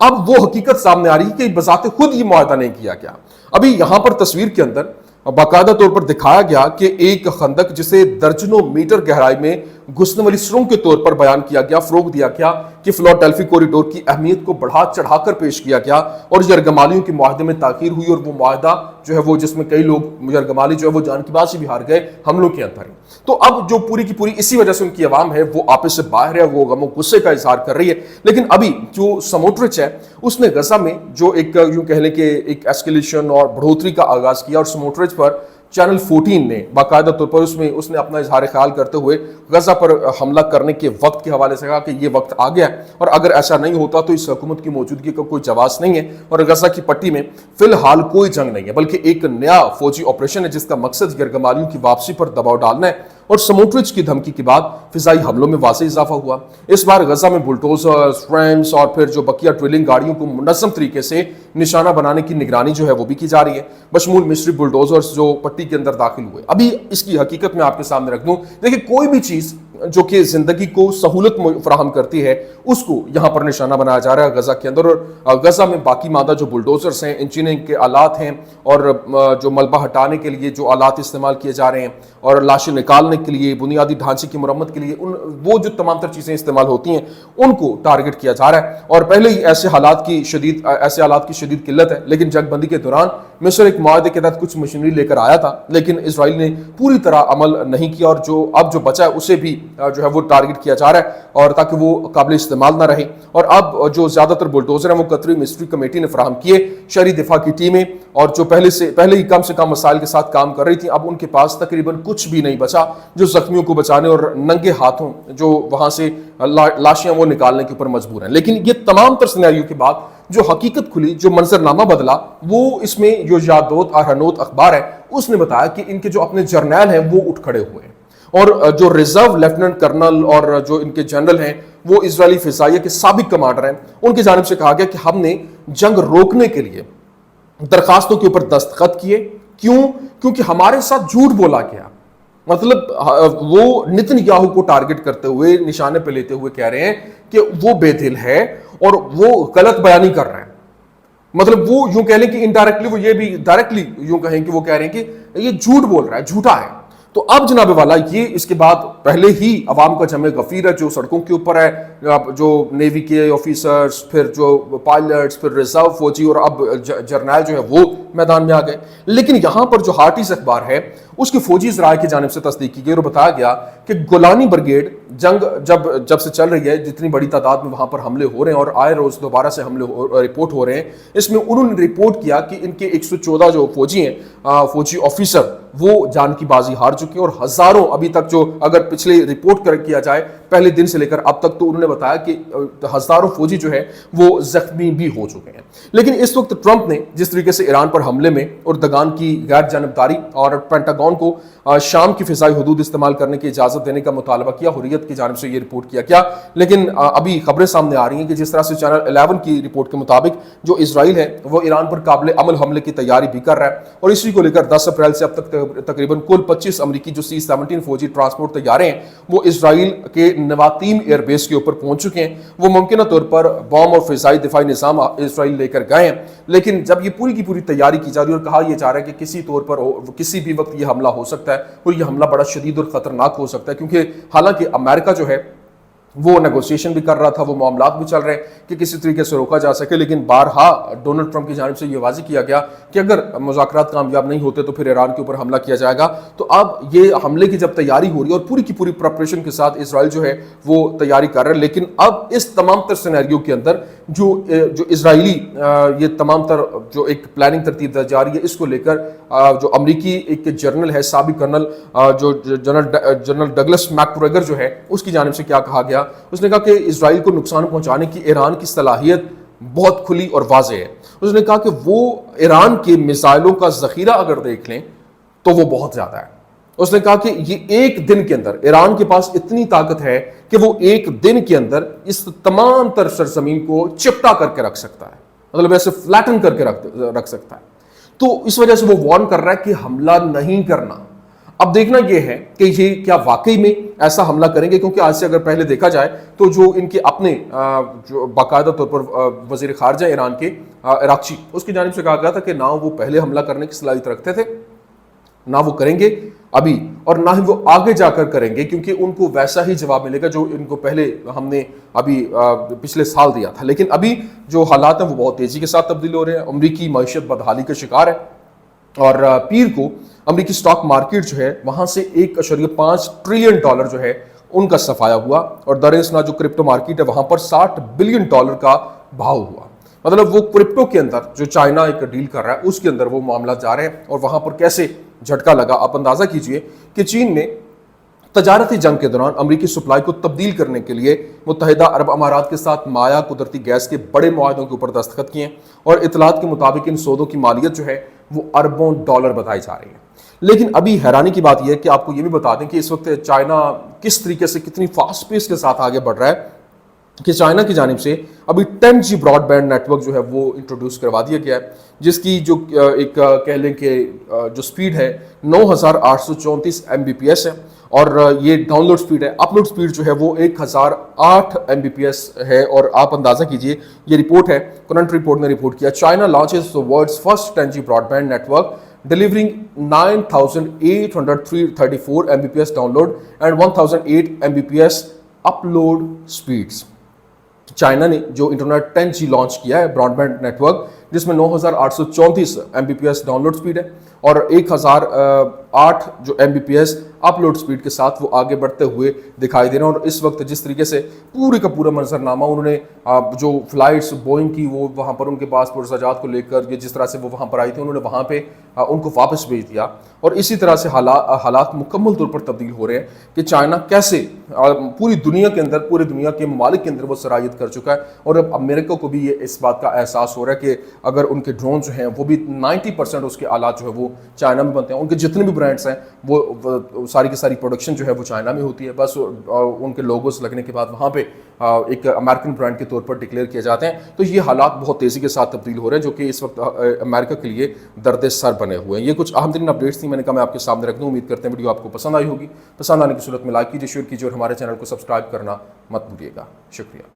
اب وہ حقیقت سامنے آ رہی ہے کہ بذات خود یہ معاہدہ نہیں کیا گیا. ابھی یہاں پر تصویر کے اندر باقاعدہ طور پر دکھایا گیا کہ ایک خندق جسے درجنوں میٹر گہرائی میں گھسنے والی سرنگ کے طور پر بیان کیا گیا، فروغ دیا گیا کہ فلاڈیلفی کوریڈور کی اہمیت کو بڑھا چڑھا کر پیش کیا گیا، اور یرغمالیوں کے معاہدے میں تاخیر ہوئی، اور وہ معاہدہ جو ہے وہ جس میں کئی لوگ یرغمالی جو ہے وہ جان کی بازی بھی ہار گئے حملوں کے اندر. تو اب جو پوری کی پوری اسی وجہ سے ان کی عوام ہے وہ آپس سے باہر ہے، وہ غم و غصے کا اظہار کر رہی ہے. لیکن ابھی جو سموٹرچ ہے اس نے غزہ میں جو ایک یوں کہہ لیں کہ ایک ایسکیلیشن اور بڑھوتری کا آغاز کیا، اور سموٹرچ پر چینل 14 نے باقاعدہ طور پر اس نے اپنا اظہار خیال کرتے ہوئے غزہ پر حملہ کرنے کے وقت کے حوالے سے کہا کہ یہ وقت آ گیا ہے، اور اگر ایسا نہیں ہوتا تو اس حکومت کی موجودگی کا کوئی جواز نہیں ہے، اور غزہ کی پٹی میں فی الحال کوئی جنگ نہیں ہے بلکہ ایک نیا فوجی آپریشن ہے جس کا مقصد یرغمالیوں کی واپسی پر دباؤ ڈالنا ہے. اور سموٹرچ کی دھمکی کے بعد فضائی حملوں میں واضح اضافہ ہوا. اس بار غزہ میں بلڈوزرز، ٹرینس اور پھر جو بقیہ ڈرلنگ گاڑیوں کو منظم طریقے سے نشانہ بنانے کی نگرانی جو ہے وہ بھی کی جا رہی ہے، بشمول مصری بلڈوزرز جو پٹی کے اندر داخل ہوئے. ابھی اس کی حقیقت میں آپ کے سامنے رکھ دوں. دیکھیں کوئی بھی چیز جو کہ زندگی کو سہولت فراہم کرتی ہے اس کو یہاں پر نشانہ بنایا جا رہا ہے غزہ کے اندر. اور غزہ میں باقی مادہ جو بلڈوزرز ہیں، انجینئرنگ کے آلات ہیں، اور جو ملبہ ہٹانے کے لیے جو آلات استعمال کیے جا رہے ہیں، اور لاشیں نکالنے کے لیے، بنیادی ڈھانچے کی مرمت کے لیے وہ جو تمام تر چیزیں استعمال ہوتی ہیں ان کو ٹارگٹ کیا جا رہا ہے. اور پہلے ہی ایسے آلات کی شدید قلت ہے، لیکن جنگ بندی کے دوران مصر ایک معاہدے کے تحت کچھ مشینری لے کر آیا تھا، لیکن اسرائیل نے پوری طرح عمل نہیں کیا، اور اب جو بچا ہے اسے بھی جو ہے وہ ٹارگٹ کیا جا رہا ہے، اور تاکہ وہ قابل استعمال نہ رہے. اور اب جو زیادہ تر بلڈوزر ہیں وہ قطری مصری کمیٹی نے فراہم کیے. شہری دفاع کی ٹیمیں اور جو پہلے ہی کم سے کم مسائل کے ساتھ کام کر رہی تھیں، اب ان کے پاس تقریباً کچھ بھی نہیں بچا جو زخمیوں کو بچانے اور ننگے ہاتھوں جو وہاں سے لاشیں وہ نکالنے کے اوپر مجبور ہیں. لیکن یہ تمام تر سینیریو کے بعد جو حقیقت کھلی، جو منظرنامہ بدلا، وہ اس میں جو یادوت آرہنوت اخبار ہے اس نے بتایا کہ ان کے جو اپنے جرنیل ہیں وہ اٹھ کھڑے ہوئے ہیں، اور جو ریزرو لیفٹننٹ کرنل اور جو ان کے جنرل ہیں وہ اسرائیلی فضائیہ کے سابق کمانڈر ہیں، ان کی جانب سے کہا گیا کہ ہم نے جنگ روکنے کے لیے درخواستوں کے اوپر دستخط کیے. کیونکہ ہمارے ساتھ جھوٹ بولا گیا. مطلب وہ نتن یاہو کو ٹارگٹ کرتے ہوئے، نشانے پہ لیتے ہوئے کہہ رہے ہیں کہ وہ بے دل ہے اور وہ غلط بیانی کر رہے ہیں. مطلب وہ یوں کہہ لیں کہ انڈائریکٹلی، وہ یہ بھی ڈائریکٹلی یوں کہیں کہ وہ کہہ رہے ہیں کہ یہ جھوٹ بول رہا ہے، جھوٹا ہے. تو اب جناب والا یہ اس کے بعد پہلے ہی عوام کا جمع غفیر ہے جو سڑکوں کے اوپر ہے، جو نیوی کے آفیسرز، پھر جو پائلٹس، پھر ریزرو فوجی، اور اب جرنیل جو ہے وہ میدان میں آ گئے. لیکن یہاں پر جو ہارٹیز اخبار ہے اس کی فوجی ذرائع کی جانب سے تصدیق کی گئی اور بتایا گیا کہ گولانی بریگیڈ جنگ جب سے چل رہی ہے، جتنی بڑی تعداد میں وہاں پر حملے ہو رہے ہیں اور آئے روز دوبارہ سے حملے رپورٹ ہو رہے ہیں، اس میں انہوں نے رپورٹ کیا کہ ان کے 114 جو فوجی ہیں، فوجی آفیسر، وہ جان کی بازی ہار چکے ہیں، اور ہزاروں ابھی تک جو اگر پچھلے رپورٹ کیا جائے پہلے دن سے لے کر اب تک، تو انہوں نے بتایا کہ ہزاروں فوجی جو ہے وہ زخمی بھی ہو چکے ہیں. لیکن اس وقت ٹرمپ نے جس طریقے سے ایران پر حملے میں اردگان کی غیر جانبداری اور پینٹاگون کو شام کی فضائی حدود استعمال کرنے کی اجازت دینے کا مطالبہ کیا، حریت کی جانب سے یہ رپورٹ کیا گیا. لیکن ابھی خبریں سامنے آ رہی ہیں کہ جس طرح سے چینل 11 کی رپورٹ کے مطابق جو اسرائیل ہے وہ ایران پر قابل عمل حملے کی تیاری بھی کر رہا ہے، اور اسی کو لے کر 10 اپریل سے اب تک تقریباً کل 25 امریکی جو C-17 فوجی ٹرانسپورٹ طیارے ہیں وہ اسرائیل کے نواتیم ایئر بیس کے اوپر پہنچ چکے ہیں. وہ ممکنہ طور پر بام اور فضائی دفاعی نظام اسرائیل لے کر گئے ہیں، لیکن جب یہ پوری کی پوری تیاری کی جا رہی ہے اور کہا یہ جا رہا ہے کہ کسی طور پر کسی بھی وقت یہ حملہ ہو سکتا ہے، اور یہ حملہ بڑا شدید اور خطرناک ہو سکتا ہے، کیونکہ حالانکہ امریکہ جو ہے وہ نیگوسیشن بھی کر رہا تھا، وہ معاملات بھی چل رہے ہیں کہ کسی طریقے سے روکا جا سکے. لیکن بارہا ڈونلڈ ٹرمپ کی جانب سے یہ واضح کیا گیا کہ اگر مذاکرات کامیاب نہیں ہوتے تو پھر ایران کے اوپر حملہ کیا جائے گا. تو اب یہ حملے کی جب تیاری ہو رہی ہے اور پوری کی پوری پریپریشن کے ساتھ اسرائیل جو ہے وہ تیاری کر رہا ہے، لیکن اب اس تمام تر سینیریو کے اندر جو اسرائیلی یہ تمام تر جو ایک پلاننگ ترتیب جا رہی ہے، اس کو لے کر جو امریکی ایک جرنل ہے، سابق کرنل جو جنرل ڈگلس میکگریگر جو ہے، اس کی جانب سے کیا کہا گیا؟ اس نے کہا کہ اسرائیل کو نقصان پہنچانے کی ایران کی صلاحیت بہت کھلی اور واضح ہے. اس نے کہا کہ وہ ایران کے میزائلوں کا ذخیرہ اگر دیکھ لیں تو وہ بہت زیادہ ہے. اس نے کہا کہ یہ ایک دن کے اندر ایران کے پاس اتنی طاقت ہے کہ وہ ایک دن کے اندر اس تمام تر سرزمین کو چپٹا کر کے رکھ سکتا ہے، مطلب ایسے فلیٹن کر کے رکھ سکتا ہے. تو اس وجہ سے وہ وارن کر رہا ہے کہ حملہ نہیں کرنا. اب دیکھنا یہ ہے کہ یہ کیا واقعی میں ایسا حملہ کریں گے، کیونکہ آج سے اگر پہلے دیکھا جائے تو جو ان کے اپنے جو باقاعدہ طور پر وزیر خارجہ ایران کے عراقچی، اس کی جانب سے کہا گیا تھا کہ نہ وہ پہلے حملہ کرنے کی صلاحیت رکھتے تھے، نہ وہ کریں گے ابھی، اور نہ ہی وہ آگے جا کر کریں گے، کیونکہ ان کو ویسا ہی جواب ملے گا جو ان کو پہلے ہم نے ابھی پچھلے سال دیا تھا۔ لیکن ابھی جو حالات ہیں وہ بہت تیزی کے ساتھ تبدیل ہو رہے ہیں۔ امریکی معیشت بدحالی کا شکار ہے، اور پیر کو امریکی سٹاک مارکیٹ جو ہے وہاں سے $1.5 ٹریلین جو ہے ان کا صفایا ہوا، اور درسنا جو کرپٹو مارکیٹ ہے وہاں پر $60 بلین کا بھاؤ ہوا۔ مطلب وہ کرپٹو کے اندر جو چائنا ایک ڈیل کر رہا ہے اس کے اندر وہ معاملات جا رہے ہیں، اور وہاں پر کیسے جھٹکا لگا۔ آپ اندازہ کیجئے کہ چین نے تجارتی جنگ کے دوران امریکی سپلائی کو تبدیل کرنے کے لیے متحدہ عرب امارات کے ساتھ مایا قدرتی گیس کے بڑے معاہدوں کے اوپر دستخط کیے ہیں، اور اطلاعات کے مطابق ان سودوں کی مالیت جو ہے وہ اربوں ڈالر بتائی جا رہی ہے۔ لیکن ابھی حیرانی کی بات یہ ہے کہ آپ کو یہ بھی بتا دیں کہ اس وقت چائنا کس طریقے سے کتنی فاسٹ پیس کے ساتھ آگے بڑھ رہا ہے کہ چائنا کی جانب سے ابھی 10G broadband net work جو ہے وہ انٹروڈیوس کروا دیا گیا ہے، جس کی جو ایک کہہ لیں کہ جو سپیڈ ہے 9834 Mbps ہے، اور یہ ڈاؤن لوڈ سپیڈ ہے، اپ لوڈ سپیڈ جو ہے وہ 1008 Mbps ہے۔ اور آپ اندازہ کیجئے، یہ رپورٹ ہے، کرنٹ رپورٹ نے رپورٹ کیا، China launches the world's first 10G broadband network delivering 9834 Mbps download and 1008 Mbps upload speeds۔ China نے جو انٹرنیٹ 10G لانچ کیا ہے براڈ بینڈ نیٹ ورک، جس میں 9834 Mbps ڈاؤن لوڈ سپیڈ ہے اور 1008 جو Mbps اپ لوڈ سپیڈ کے ساتھ وہ آگے بڑھتے ہوئے دکھائی دے رہے ہیں۔ اور اس وقت جس طریقے سے پورے کا پورا منظرنامہ انہوں نے جو فلائٹس بوئنگ کی وہ وہاں پر ان کے پاس پرزجات کو لے کر جس طرح سے وہ وہاں پر آئی تھی، انہوں نے وہاں پہ ان کو واپس بھیج دیا، اور اسی طرح سے حالات مکمل طور پر تبدیل ہو رہے ہیں کہ چائنا کیسے پوری دنیا کے اندر، پورے دنیا کے ممالک کے اندر وہ صلاحیت کر چکا ہے، اور اب امریکہ کو بھی یہ اس بات کا احساس ہو رہا ہے کہ اگر ان کے ڈرون جو ہیں وہ بھی 90% اس کے آلات جو ہے وہ چائنا میں بنتے ہیں، ان کے جتنے بھی برانڈس ہیں وہ ساری کی ساری پروڈکشن جو ہے وہ چائنا میں ہوتی ہے، بس ان کے لوگوز لگنے کے بعد وہاں پہ ایک امریکن برانڈ کے طور پر ڈکلیئر کیے جاتے ہیں۔ تو یہ حالات بہت تیزی کے ساتھ تبدیل ہو رہے ہیں، جو کہ اس وقت امریکہ کے لیے درد سر بنے ہوئے ہیں۔ یہ کچھ اہم ترین اپڈیٹس تھیں، میں نے کہا میں آپ کے سامنے رکھ دوں۔ امید کرتے ہیں ویڈیو آپ کو پسند آئی ہوگی، پسند آنے کی صورت میں لائک کیجیے، شیئر کیجیے، اور ہمارے چینل کو سبسکرائب کرنا مت بھولیے گا۔ شکریہ۔